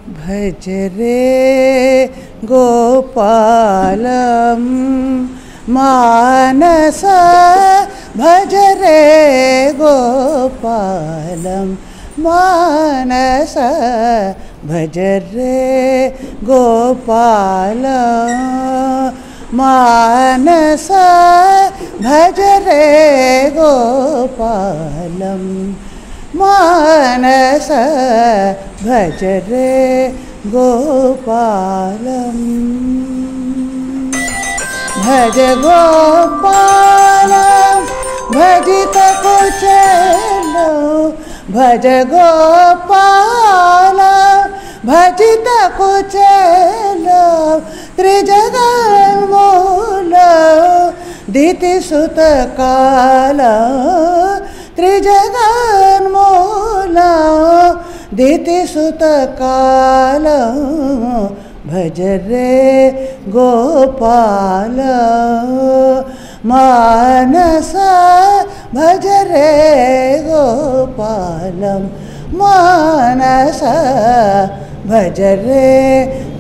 भज रे गोपालं मानस भज रे गोपालं मानस भज रे गोपालं मानस भज रे गोपालं मानस भज रे गोपालं भज गोपालं भजित कुचलो भज गोपालं भजित कुचलो त्रिजगन्मूलो दितिसुत कालो त्रिजगन्मूलो दितिसुत कालो भज रे गोपालं मानस भज रे गोपालं मानस भज रे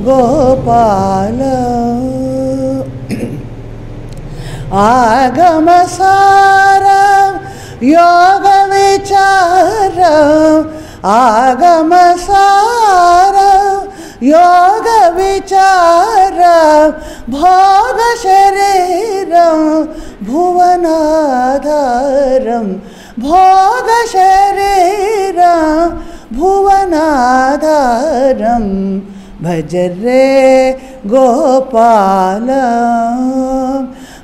गोपालं आगमसारं योगविचारं आगमसारं योगविचारं भोगशरीरं भुवनाधारं भोगशरीरं भुवनाधारं भज रे गोपालं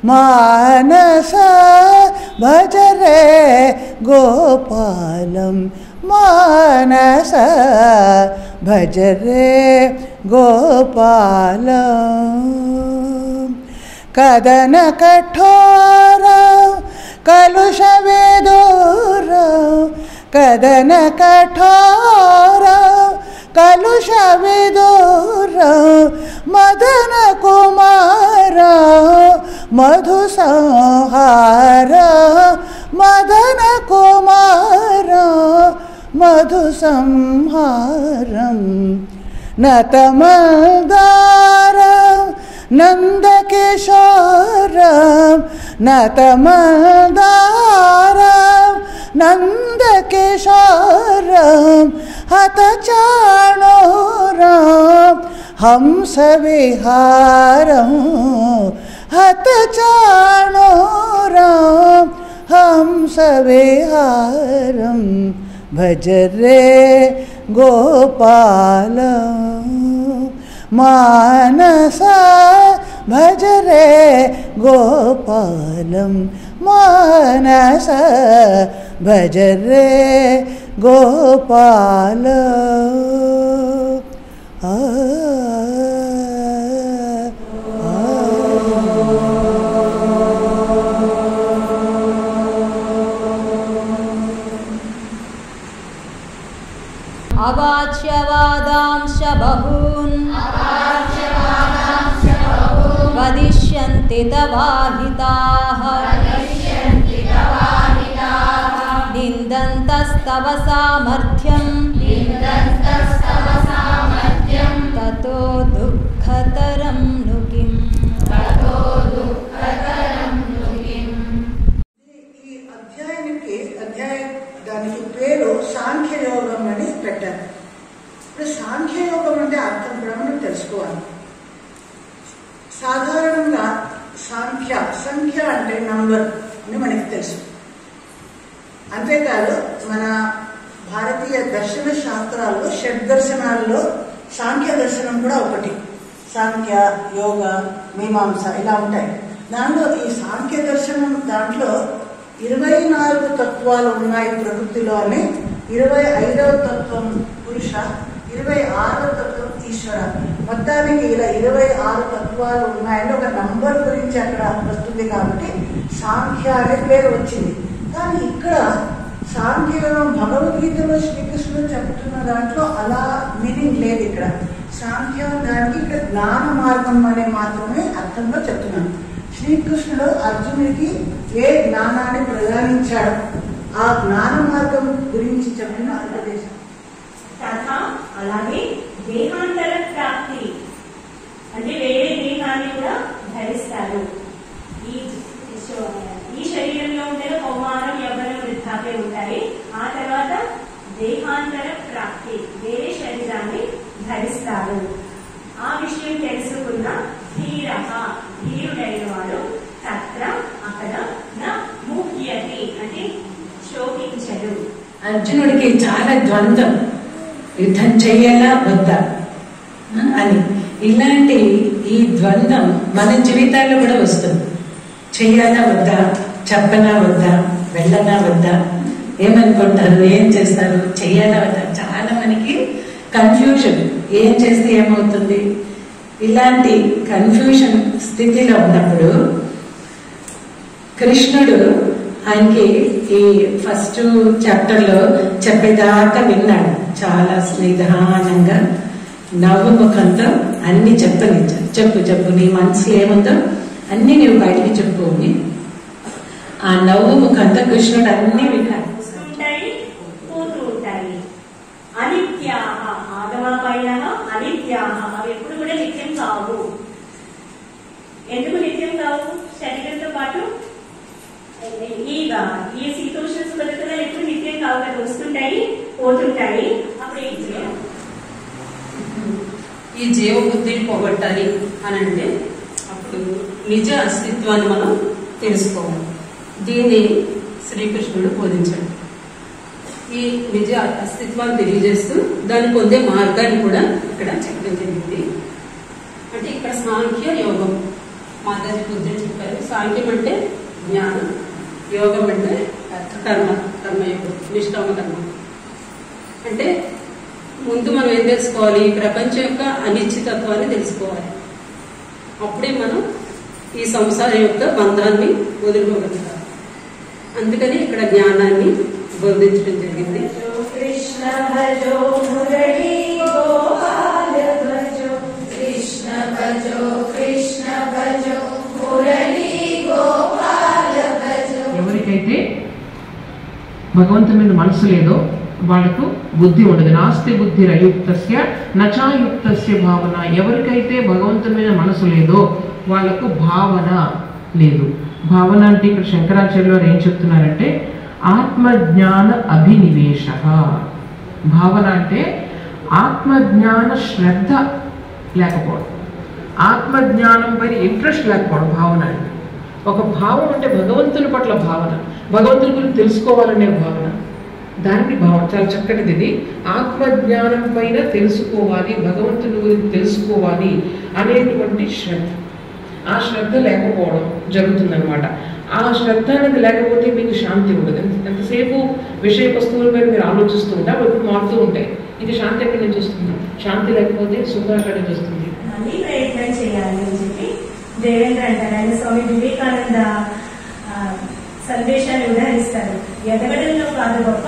मानस भज रे गोपालं मानस भज रे गोपालं कदन कठोर कलुषविदूर कदन कठोर कलुषविदूर मदन कुमार मधुसंहार मदन कुमार मधुसंहारं नतमदारं नन्दकिशोरं नतमदारं नन्दकिशोरं हतचाणूरं हंसविहारं हतचाणूरं हंसविहारं भज रे गोपालं मानस भज रे गोपालं मानस भज रे गोपालं अवाच्यवादांश बहून् वदिष्यन्ति तवाहिताः निन्दन्तस्तव सामर्थ्यं ततो दुःखतरं नु किम् దానికి పేరు సాంఖ్యయోగం అని పెట్టారు. ఇప్పుడు సాంఖ్యయోగం అంటే అర్థం కూడా మనం తెలుసుకోవాలి. సాధారణంగా సంఖ్య అంటే నంబర్ అని మనకి తెలుసు. అంతేకాదు మన భారతీయ దర్శన శాస్త్రాల్లో షడ్దర్శనాల్లో సాంఖ్య దర్శనం కూడా ఒకటి. సాంఖ్య, యోగ, మీమాంస ఇలా ఉంటాయి. దాంట్లో ఈ సాంఖ్య దర్శనం దాంట్లో 24 తత్వాలు ఉన్నాయి ప్రకృతిలో అని. 25వ తత్వం పురుష, 26వ తత్వం ఈశ్వర. మొత్తానికి ఇలా 26 తత్వాలు ఉన్నాయని ఒక నంబర్ గురించి అక్కడ వస్తుంది కాబట్టి సాంఖ్య అనే పేరు వచ్చింది. కానీ ఇక్కడ సాంఖ్యయోగం భగవద్గీతలో శ్రీకృష్ణుడు చెప్తున్న దాంట్లో అలా మీనింగ్ లేదు. ఇక్కడ సాంఖ్యం దానికి ఇక్కడ జ్ఞాన మార్గం అనే మాత్రమే అర్థంలో చెప్తున్నాను. శ్రీకృష్ణుడు అర్జునుడికి ఏ జ్ఞానాన్ని ప్రదానించాడు ఆ జ్ఞాన మార్గం గురించి చెప్పిన ఉపదేశం. అలాగే దేహాంతర ప్రాప్తి అంటే వేరే దేహాన్ని కూడా ధరిస్తారు. ఈ శరీరంలో ఉంటే కౌమారం, యవ్వనం, వృద్ధాప్యం ఉంటాయి. ఆ తర్వాత దేహాంతర ప్రాప్తి వేరే శరీరాన్ని ధరిస్తారు. ఆ విషయం తెలుసుకున్న ధీరుడైన వాడు తత్ర అక్కడ నా ముఖ్యతి అంటే శోకించడు. అర్జునుడికి చాలా ద్వంద్వం, యుద్ధం చెయ్యాలా వద్దా అని. ఇలాంటి ఈ ద్వంద్వం మన జీవితాల్లో కూడా వస్తుంది. చెయ్యాలా వద్దా, చెప్పనా వద్దా, వెళ్ళనా వద్దా, ఏమనుకుంటారు, ఏం చేస్తారు, చెయ్యాలా వద్దా, చాలా మనకి కన్ఫ్యూజన్. ఏం చేస్తే ఏమవుతుంది, ఇలాంటి కన్ఫ్యూజన్ స్థితిలో ఉన్నప్పుడు కృష్ణుడు ఆయనకి ఈ ఫస్ట్ చాప్టర్లో చెప్పేదాకా విన్నాడు. చాలా నిదానంగా నవ్వు ముఖంతో అన్ని చెప్పనిచ్చాడు. చెప్పు నీ మనసులో ఏముందో అన్ని నువ్వు బయటికి చెప్పు అని ఆ నవ్వు ముఖంతో కృష్ణుడు అన్ని విన్నాడు. పోతూ ఉంటాయి. అనిత్యాహ ఆగమపైన అనిత్యాహ అవి ఎప్పుడు కూడా నిత్యం కావు. ఎందుకు నిత్యం కావు? శరీరంతో పాటు ఈ శీతోష్ణ సుఖదుఖాలు ఎప్పుడు నిత్యం కావు కదా, వస్తుంటాయి పోతుంటాయి. అప్పుడు ఏం చేయాలి? ఈ జీవబుద్ధిని పోగొట్టాలి అని అంటే అప్పుడు నిజ అస్తిత్వాన్ని మనం తెలుసుకోవాలి. దీన్ని శ్రీకృష్ణుడు బోధించాడు. ఈ నిజ అస్తిత్వాన్ని తెలియజేస్తూ దాన్ని పొందే మార్గాన్ని కూడా ఇక్కడ చెప్పడం జరిగింది. అంటే ఇక్కడ సాంఖ్య యోగం మాతాజీ బుద్ధుడు చెప్పారు. సాంఖ్యం అంటే జ్ఞానం, యోగం అంటే కర్మయోగం, నిష్కామ కర్మ. అంటే ముందు మనం ఏం తెలుసుకోవాలి, ఈ ప్రపంచం యొక్క అనిశ్చితత్వాన్ని తెలుసుకోవాలి. అప్పుడే మనం ఈ సంసారం యొక్క బంధాన్ని వదులుకోగలుగుతాం. అందుకని ఇక్కడ జ్ఞానాన్ని బోధించడం జరిగింది. కృష్ణ భజో మురళీ గోపాల భజో, కృష్ణ భజో కృష్ణ భజో మురళీ గోపాల భజో. ఎవరికైతే భగవంతుని మీద మనసు లేదో వాళ్ళకు బుద్ధి ఉండదు. నాస్తి బుద్ధి రయుక్తస్య నచాయుక్తస్య భావన. ఎవరికైతే భగవంతుని మీద మనసు లేదో వాళ్ళకు భావన లేదు. భావన అంటే ఇక్కడ శంకరాచార్యులు వారు ఏం చెప్తున్నారంటే ఆత్మజ్ఞాన అభినివేశ. భావన అంటే ఆత్మజ్ఞాన శ్రద్ధ లేకపోవడం, ఆత్మజ్ఞానం పైన ఇంట్రెస్ట్ లేకపోవడం భావన అంటే. ఒక భావం అంటే భగవంతుని పట్ల భావన, భగవంతుని గురించి తెలుసుకోవాలనే భావన, దానికి భావం చాలా చక్కటిది. ఇది ఆత్మజ్ఞానం పైన తెలుసుకోవాలి, భగవంతుని గురించి తెలుసుకోవాలి అనేటువంటి శ్రద్ధ. ఆ శ్రద్ధ లేకపోవడం జరుగుతుందన్నమాట. ఆ శ్రద్ధ అనేది లేకపోతే మీకు శాంతి ఉండదు. ఎంతసేపు విషయ వస్తువుల మీద మీరు ఆలోచిస్తూ ఉంటే అవి మారుతూ ఉంటాయి. ఇది శాంతి ఎక్కడి నుంచి వస్తుంది? శాంతి లేకపోతే సుఖం ఎక్కడి నుంచి వస్తుంది? మళ్ళీ ప్రయత్నం చేయాలి అని చెప్పి దేవేంద్ర అంటారు. ఆయన స్వామి వివేకానంద సందేశాన్ని ఉదాహరిస్తారు. ఎదగడంలో కాదు గొప్ప,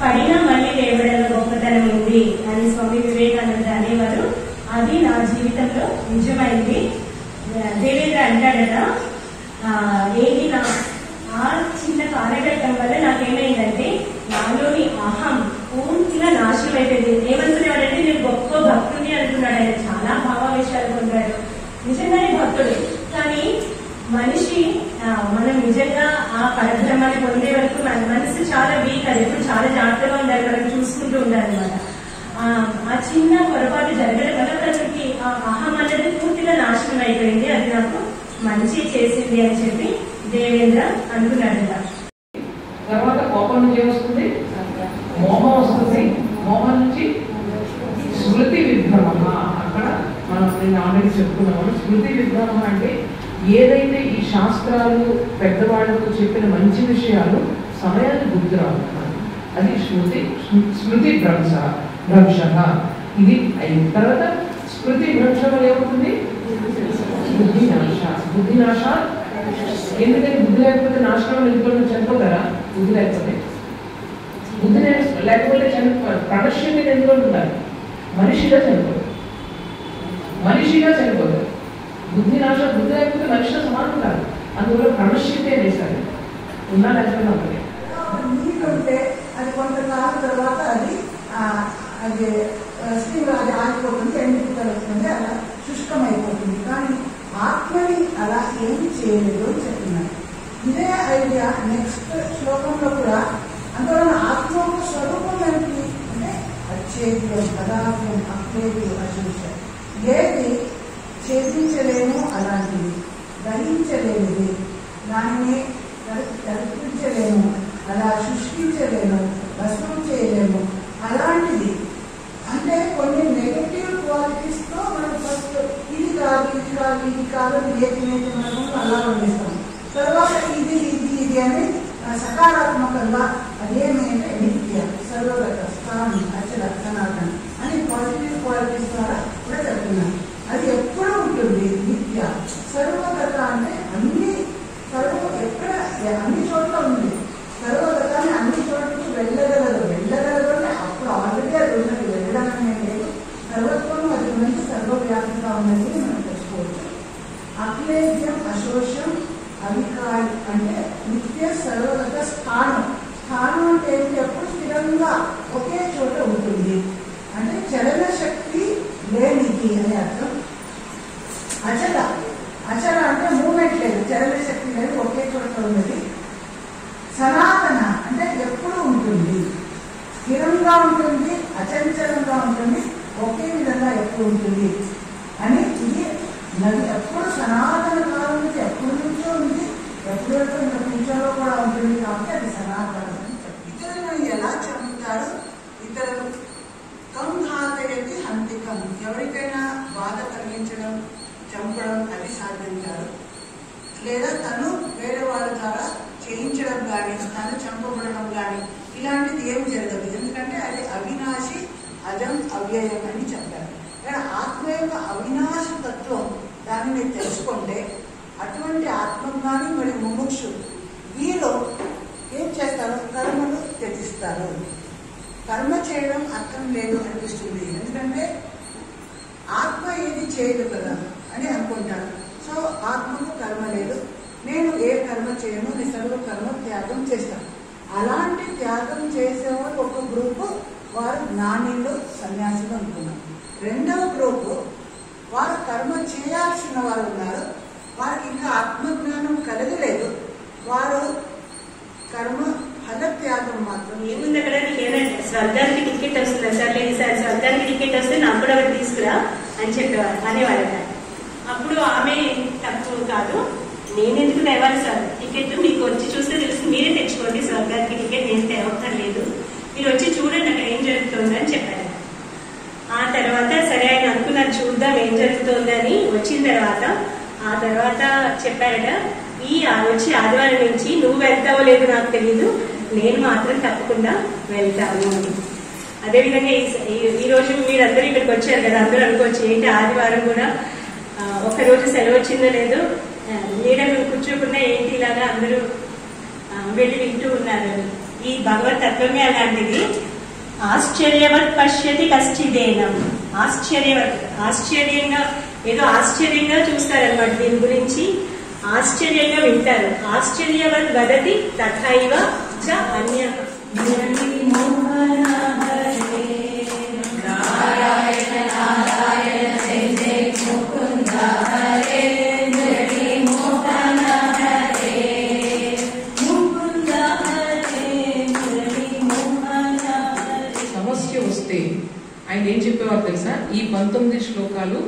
పడినా మళ్ళీ లేవడంలో గొప్పతనం ఉంది అని స్వామి వివేకానంద అనేవారు. అది నా జీవితంలో నిజమైంది. దేవేంద్ర అంటాడట, ఏంటి నా ఆ చిన్న కాలఘట్టం వల్ల నాకేమైందంటే నాలోని అహం పూర్తిగా నాశనం అయిపోయింది. ఏమనుకునేవాడంటే నేను గొప్ప భక్తుడిని అనుకున్నాడు. ఆయన చాలా భావావేశాలు పొందాడు, నిజంగానే భక్తుడు. కానీ మనిషి మనం నిజంగా ఆ పరబ్రహ్మాన్ని పొందే వరకు మన మనసు చాలా వీక్. అది ఎప్పుడు చాలా జాగ్రత్తగా ఉండాలి, మనం చూసుకుంటూ ఉండాలన్నమాట. ఆ చిన్న పొరపాటు జరగడం వల్ల మనకి ఆ అహం అనేది పూర్తిగా నాశనం అయిపోయింది. అది నాకు మంచి చేసింది అని చెప్పి దేవేంద్ర అనుకున్నాడు. తర్వాత కోపం నుంచి ఏమొస్తుంది? మోహం వస్తుంది. మోహం నుంచి స్మృతి విభ్రమ. అక్కడ మనం నేను ఆల్రెడీ చెప్పుకున్నాము. స్మృతి విభ్రమ అంటే ఏదైతే ఈ శాస్త్రాలు పెద్దవాళ్ళకు చెప్పిన మంచి విషయాలు సమయాన్ని గుర్తు రావాలి, అది స్మృతి భ్రంశ. ఇది అయిన తర్వాత స్మృతి భ్రంశం వల్ల ఏమవుతుంది? బుద్ధినాశ. ఎందుకంటే బుద్ధి లేకపోతే నాశనం ఎందుకు చనిపోతారా? బుద్ధి లేకపోతే ప్రణశ్యం మీద ఎందుకు ఉండాలి? మనిషిగా చనిపోతారు. బుద్ధి లేకపోతే మనిషితో సమానం కాదు. అందువల్ల ప్రణశ్యతే వేశారు. ఉన్నా లేకపోతే నీకుంటే అది కొంతకాలం తర్వాత అది అది స్టీమ్ అది ఆగిపోతుంది, ఎండికి కలుగుతుంది, అలా శుష్కమైపోతుంది. కానీ ఆత్మని అలా ఏమి చేయలేదు అని చెప్తున్నారు. ఇదే ఐడియా నెక్స్ట్ శ్లోకంలో కూడా అందువల్ల ఆత్మ స్వరూపం ఏంటి అంటే అచ్చేద్యం పదార్థం అప్లేద్యం అశేషం, ఏది ఛేదించలేము అలాంటిది, గ్రహించలేనిది, దానిని కల్పించలేము, అలా సృష్టించలేము, భస్మం చేయలేము అలాంటిది. అంటే కొన్ని నెగటివ్ క్వాలిటీస్ తో మనం ఫస్ట్ ఇది కాదు ఇది కాదు ఇది కాదు ఏది మనం అలా పండిస్తాం. తర్వాత ఇది ఇది ఇది అని సకారాత్మకంగా అదేమైతే నిత్య సర్వగత స్థానం అచల సనాతన అని పాజిటివ్ క్వాలిటీస్ ద్వారా కూడా చెప్తున్నాను. అది ఎప్పుడు ఉంటుంది నిత్య. సర్వగత అంటే అన్ని ఎక్కడ అన్ని చోట్ల ఉంది. సర్వగతాన్ని అన్ని చోట్లకి వెళ్ళగలదు అంటే అప్పుడు ఆల్రెడీ అది ఉన్నది, వెళ్ళడం అనేది లేదు. సర్వత్వం అది నుంచి సర్వవ్యాప్తిగా ఉన్నది మనం తెలుసుకోవచ్చు. అక్లేద్యం అశోషం అవికారి అంటే నిత్య సర్వగత స్థానం. స్థానం అంటే ఏంటి? ఎప్పుడు స్థిరంగా ఒకే చోట ఉంటుంది అంటే చలన శక్తి లేనిది అని అర్థం. అచల అంటే మూమెంట్ లేదు, చలన శక్తి లేదు, ఒకే చోట ఉన్నది. సనాతన అంటే ఎప్పుడు ఉంటుంది, స్థిరంగా ఉంటుంది, అచంచలంగా ఉంటుంది, ఒకే విధంగా ఎప్పుడు ఉంటుంది అని. ఇది నది ఎప్పుడు సనాతన కాలం నుంచి ఎప్పుడు నుంచో ఉంది, ఎప్పుడు ఇంకా ఫ్యూచర్లో కూడా ఉంటుంది కాబట్టి అది సనాతనం అని చెప్పి. ఇతరులను ఎలా చంపుతారు? ఇతరులు కంఘాతయతి హంతికం, ఎవరికైనా బాధ కలిగించడం, చంపడం అది సాధ్యం కాదు. లేదా తను వేరే వాళ్ళ ద్వారా చేయించడం కానీ, తను చంపబడడం కానీ ఇలాంటిది ఏం జరగదు. ఎందుకంటే అది అవినాశి అజం అవ్యయం అని చెప్పారు. కానీ ఆత్మ యొక్క అవినాశ తత్వం దానిని తెలుసుకుంటే అటువంటి ఆత్మజ్ఞాని మరి ముముక్షు వీరు ఏం చేస్తారు? కర్మను త్యజిస్తారు. కర్మ చేయడం అర్థం లేదు అనిపిస్తుంది, ఎందుకంటే ఆత్మ ఏది చేయదు కదా అని అనుకుంటారు. సో ఆత్మకు కర్మ లేదు, నేను ఏ కర్మ చేయను, నేను సర్వ కర్మ త్యాగం చేస్తాను. అలాంటి త్యాగం చేసేవాళ్ళు ఒక గ్రూపు, వారు జ్ఞానిలు సన్యాసులు అనుకున్నారు. రెండవ గ్రూపు వారు కర్మ చేయాల్సిన వారు ఉన్నారు, వారికి ఇంకా ఆత్మజ్ఞానం కలగలేదు, వారు కర్మ ఫల త్యాగం మాత్రం. ఏముంది అక్కడ? నీకేనంటే స్వర్గానికి టికెట్ వస్తుందా సార్? లేదు సార్, స్వర్గానికి టికెట్ వస్తే నాకు కూడా ఒకటి తీసుకురా అని చెప్పేవారు అనేవారట. అప్పుడు ఆమె తప్పు కాదు, నేనెందుకు తేవాలి సార్ టికెట్, మీకు వచ్చి చూస్తే తెలుసు, మీరే తెచ్చుకోండి స్వర్గానికి టికెట్, నేను తేవక్కర్లేదు, మీరు వచ్చి చూడండి అక్కడ ఏం జరుగుతుంది అని చెప్పారు. ఆ తర్వాత సరే ఆయన అనుకున్నారు చూద్దాం ఏం జరుగుతుందని. వచ్చిన తర్వాత ఆ తర్వాత చెప్పారట, వచ్చి ఆదివారం నుంచి నువ్వు వెళ్తావో లేదో నాకు తెలీదు, నేను మాత్రం తప్పకుండా వెళ్తాను. అదేవిధంగా ఈ రోజు మీరందరూ ఇక్కడికి వచ్చారు కదా, అందరూ అనుకోవచ్చు ఏంటి ఆదివారం కూడా ఒక్కరోజు సెలవు వచ్చిందో లేదో, లీడర్ కూర్చోకుండా ఏంటి ఇలాగా అందరూ వెళ్ళి వింటూ ఉన్నారు. ఈ భగవత్ తత్వమే అలాంటిది. ఆశ్చర్యవత్ పశ్యతి కశ్చిదేనం, ఆశ్చర్యంగా ఏదో ఆశ్చర్యంగా చూస్తారనమాట, దీని గురించి ఆశ్చర్యంగా వింటారు. ఆశ్చర్యవత్ వదతి తథైవ చ అన్య. సమస్య వస్తే ఆయన ఏం చెప్పేవారు తెలుసా? ఈ 19 శ్లోకాలు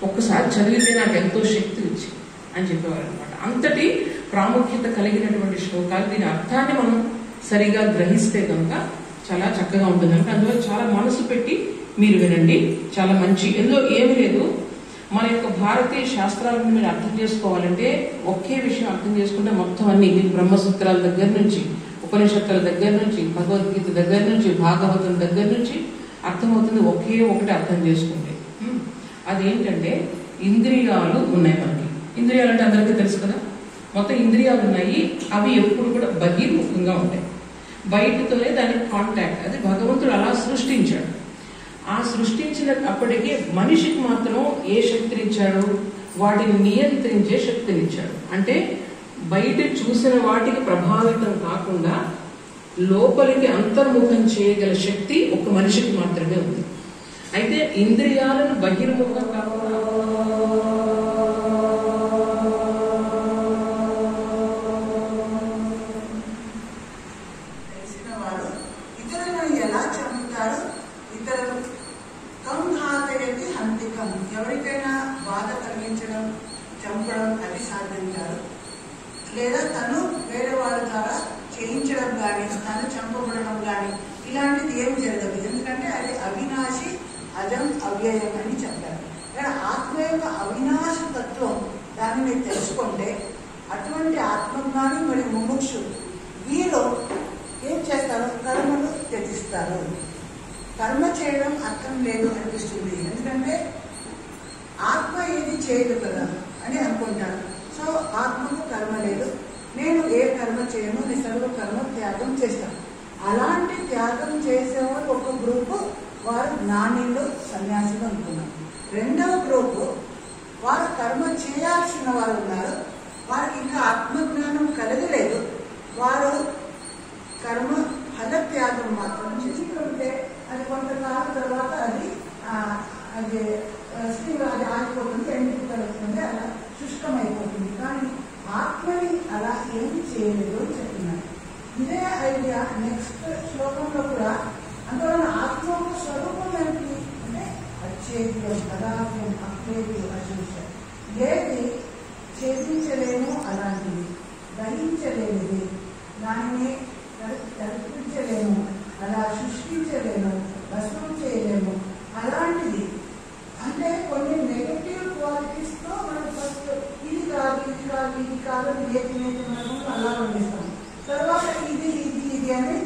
ఒక్కసారి చదివితే నాకు ఎంతో శక్తి వచ్చి అని చెప్పేవారు అనమాట. అంతటి ప్రాముఖ్యత కలిగినటువంటి శ్లోకాలు. దీని అర్థాన్ని మనం సరిగా గ్రహిస్తే కనుక చాలా చక్కగా ఉంటుంది. అంటే అందులో చాలా మనసు పెట్టి మీరు వినండి, చాలా మంచి. ఎందులో ఏమి లేదు, మన యొక్క భారతీయ శాస్త్రాలను మీరు అర్థం చేసుకోవాలంటే ఒకే విషయం అర్థం చేసుకుంటే మొత్తం అన్ని, మీరు బ్రహ్మసూత్రాల దగ్గర నుంచి, ఉపనిషత్తుల దగ్గర నుంచి, భగవద్గీత దగ్గర నుంచి, భాగవతం దగ్గర నుంచి అర్థమవుతుంది. ఒకే ఒకటి అర్థం చేసుకుంటే అదేంటంటే ఇంద్రియాలు ఉన్నాయి మనకి. ఇంద్రియాలు అంటే అందరికీ తెలుసు కదా, మొత్తం ఇంద్రియాలు ఉన్నాయి. అవి ఎప్పుడు కూడా బహిర్ముఖంగా ఉంటాయి, బయటతోనే దానికి కాంటాక్ట్. అది భగవంతుడు అలా సృష్టించాడు. ఆ సృష్టించినప్పటికీ మనిషికి మాత్రం ఏ శక్తినిచ్చాడు? వాటిని నియంత్రించే శక్తినిచ్చాడు. అంటే బయట చూసిన వాటికి ప్రభావితం కాకుండా లోపలికి అంతర్ముఖం చేయగల శక్తి ఒక మనిషికి మాత్రమే ఉంది. అయితే ఇంద్రియాలను బహిర్ముఖం కాకుండా తెలిసిన వారు ఇతరులను ఎలా చంపుతారు, ఇతరులు కంఘాతయతి హంతికం, ఎవరికైనా బాధ కలిగించడం, చంపడం అది సాధ్యం కాదు. లేదా తను వేరే వాళ్ళ ద్వారా చేయించడం కానీ, తను చంపబడడం కానీ ఇలాంటిది ఏం జరగదు. ఎందుకంటే అది అవినాశి, అజం, అవ్యయం అని చెప్పారు. కానీ ఆత్మ యొక్క అవినాశ తత్వం దానిని తెలుసుకుంటే అటువంటి ఆత్మజ్ఞాని మరియు ముముక్షు వీరు ఏం చేస్తారు, కర్మను త్యజిస్తారు. కర్మ చేయడం అర్థం లేదు అనిపిస్తుంది. ఎందుకంటే ఆత్మ ఏది చేయదు కదా అని అనుకుంటారు. సో ఆత్మకు కర్మ లేదు, నేను ఏ కర్మ చేయను, నేను సర్వ కర్మ త్యాగం చేస్తాను. అలాంటి త్యాగం చేసేవారు ఒక గ్రూపు, వారు జ్ఞానిలు, సన్యాసులు అనుకున్నారు. రెండవ గ్రూపు వారు కర్మ చేయాల్సిన వారు ఉన్నారు, వారికి ఇంకా ఆత్మజ్ఞానం కలగలేదు, వారు కర్మ ఫల త్యాగం మాత్రం చేసుకుంటే అది కొంతకాలం తర్వాత అది ఆగిపోతుంది, ఎండికి కలుగుతుంది, అలా శుష్కమైపోతుంది. కానీ ఆత్మని అలా ఏమి చేయలేదు అని చెప్తున్నారు. ఇదే ఐడియా నెక్స్ట్ శ్లోకంలో కూడా అందువలన ఆత్మ స్వరూపం ఏంటి అంటే అచ్చేద్యం, అదాత్యం, అక్లేద్యం, అశేషం. ఏది ఛేదించలేము అలాంటిది, గ్రహించలేనిది, దానిని కల్పించలేము, అలా సృష్టించలేము, భస్మం చేయలేము అలాంటిది. అంటే కొన్ని నెగటివ్ క్వాలిటీస్ తో మనం ఫస్ట్ ఇది కాదు, ఇది కాదు, ఇది కాదని ఏది మనం అలా వండిస్తాం. తర్వాత ఇది ఇది ఇది అని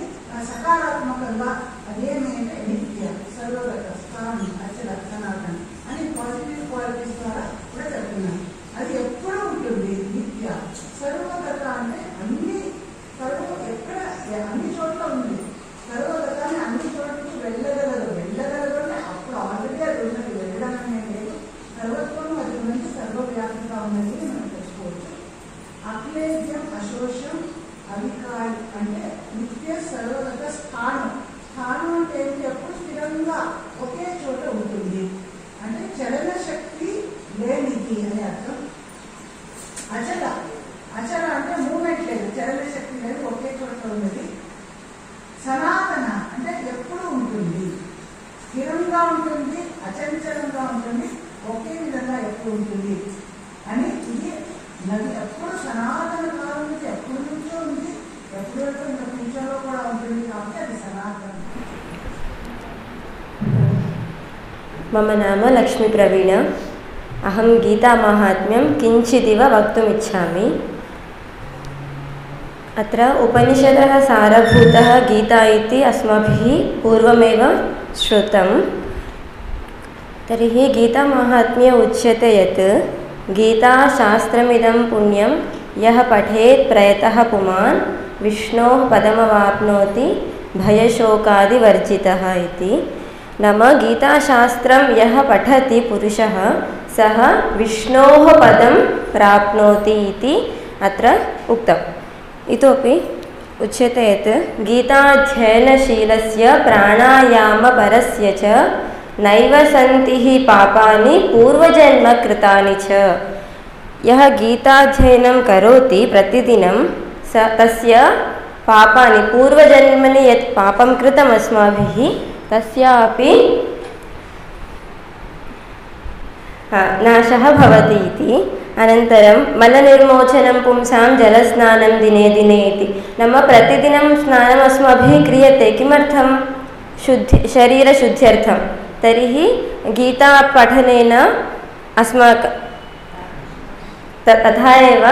సకారాత్మకంగా అదేమైనా నిత్య, సర్వగత, స్థానం, అచల, సనాతన అని పాజిటివ్ క్వాలిటీస్ ద్వారా కూడా చెప్తున్నాను. అది ఎప్పుడు ఉంటుంది, నిత్య. సర్వగత అంటే అన్ని ఎక్కడ అన్ని చోట్ల ఉంది. సర్వగతాన్ని అన్ని చోట్లకి వెళ్ళగలదు అంటే అప్పుడు ఆల్రెడీ అది ఉన్నది, వెళ్ళడం అనేది లేదు. సర్వత్వం అది ఉన్నది, సర్వవ్యాప్తిగా ఉన్నది మనం తెలుసుకోవచ్చు. అక్లేద్యం, అశోషం, అవికారి అంటే నిత్య, సర్వగత, స్థానం. స్థానం అంటే ఏంటి, ఎప్పుడు స్థిరంగా ఒకే చోట ఉంటుంది, అంటే చలన శక్తి లేనిది అని అర్థం. అచల, అచల అంటే మూమెంట్ లేదు, చలన శక్తి లేదు, ఒకే చోట ఉన్నది. సనాతన అంటే ఎప్పుడు ఉంటుంది, స్థిరంగా ఉంటుంది, అచంచలంగా ఉంటుంది, ఒకే విధంగా ఎప్పుడు ఉంటుంది అని. ఇది నది ఎప్పుడు సనాతన కాలం నుంచి ఎప్పుడు నుంచో ఉంది, ఎప్పుడు ఇంకా ఫ్యూచర్లో కూడా ఉంటుంది, కాబట్టి అది సనాతన. మమ నామ లక్ష్మీ ప్రవీణ. అహం గీతామాహాత్మ్యం కించిదివ వక్తుమిచ్చామి. అత్ర ఉపనిషదः సారభూతः గీతా इति अस्माभिः पूर्वमेव श्रुतं. तर्हि गीतामाहात्म्ये उच्यते यत् गीताशास्त्रमिदं पुण्यं यः पठेत् प्रयतः पुमान् विष्णोः पदमवाप्नोति भयशोकादिवर्जितः इति. नाम गीताशास्त्रं यः पठति पुरुषः सः विष्णोः पदं प्राप्नोति इति अत्र उक्तम्. इतोपि उच्यते यत् गीताध्ययनशीलस्य प्राणायामपरस्य च नैव सन्ति हि पापानि पूर्वजन्मकृतानि च. यः गीताध्ययनं करोति प्रतिदिनं तस्य पापानि, पूर्वजन्मनि यत् पापं कृतम् अस्माभिः तस्यापि नाशः भवति इति. अनन्तरं मलनिर्मोचनं पुंसां जलस्नानं दिने दिने इति. नाम प्रतिदिनं स्नानम् अस्माभिः क्रियते, किमर्थं, शरीरशुद्ध्यर्थं. तर्हि गीतापठनेन अस्माकं तथा एव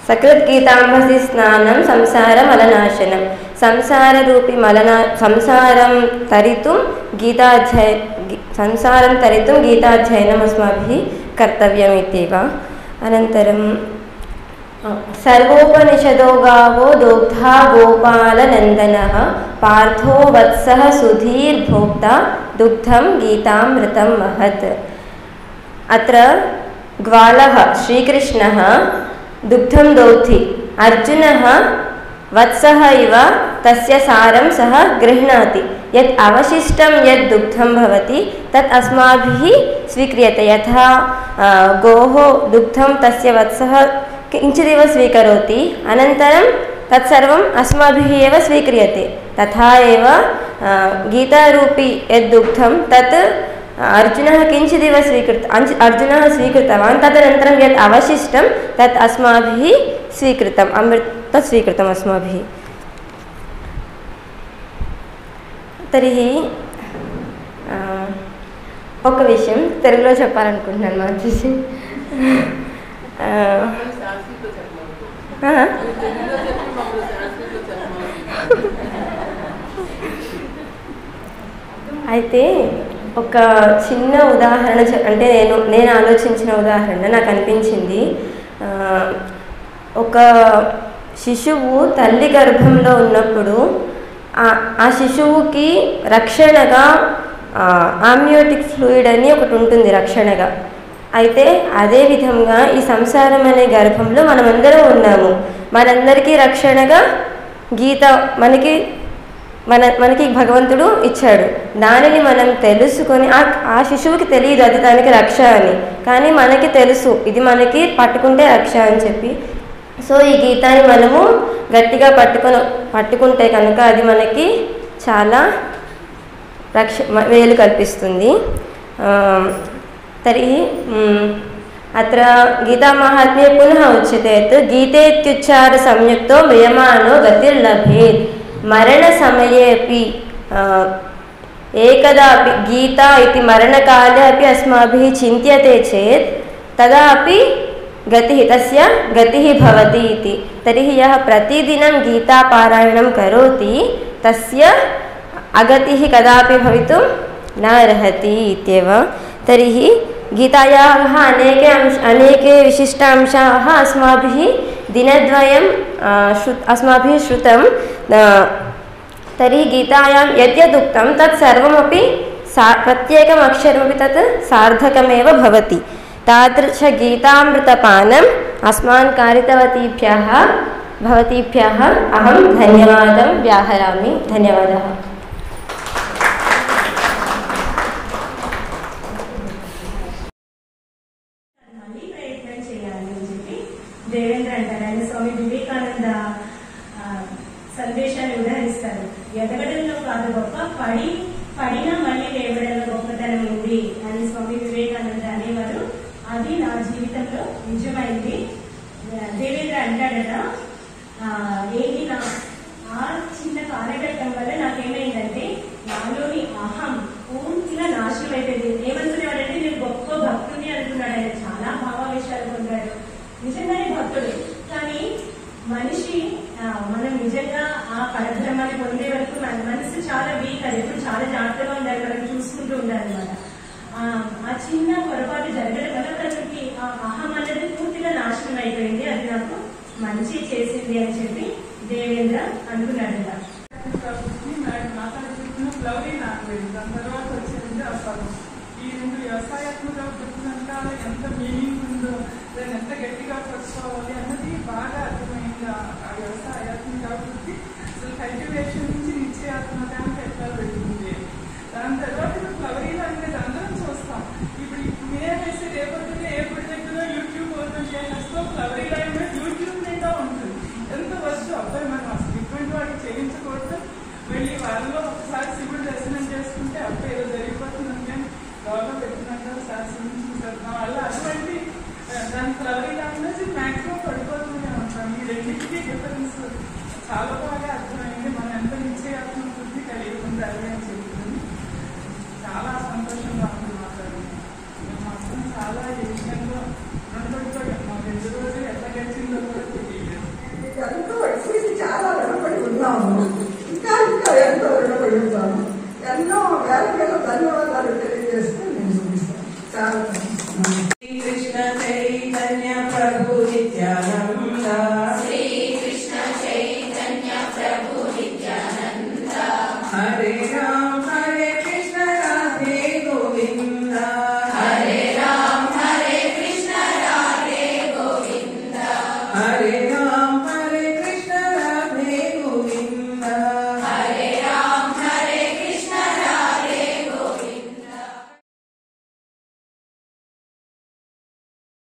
सकृद्गीताम्भसि स्नानं संसारमलनाशनं. संसाररूपी संसारं तरितुं गीताध्ययनम् अस्माभिः कर्तव्यमित्येव. अनन्तरं सर्वोपनिषदो गावो दोग्धा गोपालनन्दनः पार्थो वत्सः सुधीर्भोक्ता दुग्धं गीतामृतं महत्. अत्र ग्वालः श्रीकृष्णः दुग्धं दौति, अर्जुनः वत्सः इव तस्य सारं सः गृह्णाति यत् अवशिष्टं यत् दुग्धं भवति तत् अस्माभिः स्वीक्रियते यथा गोः दुग्धं तस्य वत्सः किञ्चिदिव स्वीकरोति अनन्तरं तत्सर्वम् अस्माभिः एव स्वीक्रियते तथा एव गीतारूपी यद् दुग्धं तत् अर्जुनः किञ्चिदिव अर्जुनः स्वीकृतवान् तदनन्तरं यत् अवशिष्टं तत् अस्माभिः स्वीकृतम् तत् स्वीकृतम् अस्माभिः तर्हि ఒక విషయం తెలుగులో చెప్పాలనుకుంటున్నాను మార్చేసి అయితే ఒక చిన్న ఉదాహరణ అంటే నేను ఆలోచించిన ఉదాహరణ నాకు అనిపించింది ఒక శిశువు తల్లి గర్భంలో ఉన్నప్పుడు ఆ శిశువుకి రక్షణగా ఆమ్నియోటిక్ ఫ్లూయిడ్ అని ఒకటి ఉంటుంది రక్షణగా అయితే అదే విధంగా ఈ సంసారం అనే గర్భంలో మనమందరం ఉన్నాము మనందరికీ రక్షణగా గీత మనకి భగవంతుడు ఇచ్చాడు దానిని మనం తెలుసుకొని ఆ శిశువుకి తెలియదు అది దానికి రక్ష అని కానీ మనకి తెలుసు ఇది మనకి పట్టుకుంటే రక్ష అని చెప్పి సో ఈ గీతాన్ని మనము గట్టిగా పట్టుకుంటే కనుక అది మనకి చాలా వేలు కల్పిస్తుంది तर्हि अत्र गीतामाहात्म्ये पुनः उच्यते यत् गीतेत्युच्चारसंयुक्तो म्रियमाणो गतिर्लभेत् मरणसमये अपि एकदा अपि गीता इति मरणकाले अपि अस्माभिः चिन्त्यते चेत् तदा अपि गतिः तस्य गतिः भवति इति तर्हि यः प्रतिदिनं गीतापारायणं करोति तस्य अगतिः कदापि भवितुं न अर्हति इत्येव तर्हि गीतायाः अनेके विशिष्टांशाः अस्माभिः दिनद्वयम् अस्माभिः श्रुतं तर्हि गीतायां यद्यदुक्तं तत् सर्वमपि प्रत्येकम् अक्षरमपि तत् सार्थकमेव भवति तादृशगीतामृतपानम् अस्मान् कारितवतीभ्यः अहं धन्यवादं व्याहरामि धन्यवादः దేవేంద్ర అంటారు ఆయన స్వామి వివేకానంద సందేశాన్ని ఉదహరిస్తారు ఎదగడంలో కాదు గొప్ప పడినా మళ్ళీ లేవడంలో గొప్పతనం ఉంది అని స్వామి వివేకానంద అనేవారు అది నా జీవితంలో నిజమైంది దేవేంద్ర అంటాడట ఏంటి నా ఆ చిన్న కాలఘట్టం వల్ల నాకేమైందంటే నాలోని అహం పూర్తిగా నాశనం అయిపోయింది ఏమనుకునేవాడంటే నేను గొప్ప భక్తుని అనుకున్నాడు ఆయన చాలా భావావేశాలు పొందాడు నిజంగానే భక్తుడు కానీ మనిషి మనం నిజంగా ఆ పరబ్రహ్మాన్ని పొందే వరకు మన మనసు చాలా వీక్ అది ఎప్పుడు చాలా జాగ్రత్తగా ఉండాలి మనం చూసుకుంటూ ఉండాలన్నమాట ఆ చిన్న పొరపాటు జరగడం వల్ల మనకి ఆ అహం అనేది పూర్తిగా నాశనం అయిపోయింది అది నాకు మంచి చేసింది అని చెప్పి దేవేంద్ర అనుకున్నాడు తర్వాత వచ్చింది అసలు ఈ రెండు వ్యవసాయాత్మక గుర్తించాలి ఎంత మీనింగ్ ఉందో దాన్ని ఎంత గట్టిగా పట్టుకోవాలి అన్నది బాగా అర్థమైంది ఆ వ్యవసాయాత్మక వృత్తి అసలు కల్టివేషన్ నుంచి నిశ్చయాత్మకానికి ఎట్లా పెట్టింది దాని తర్వాత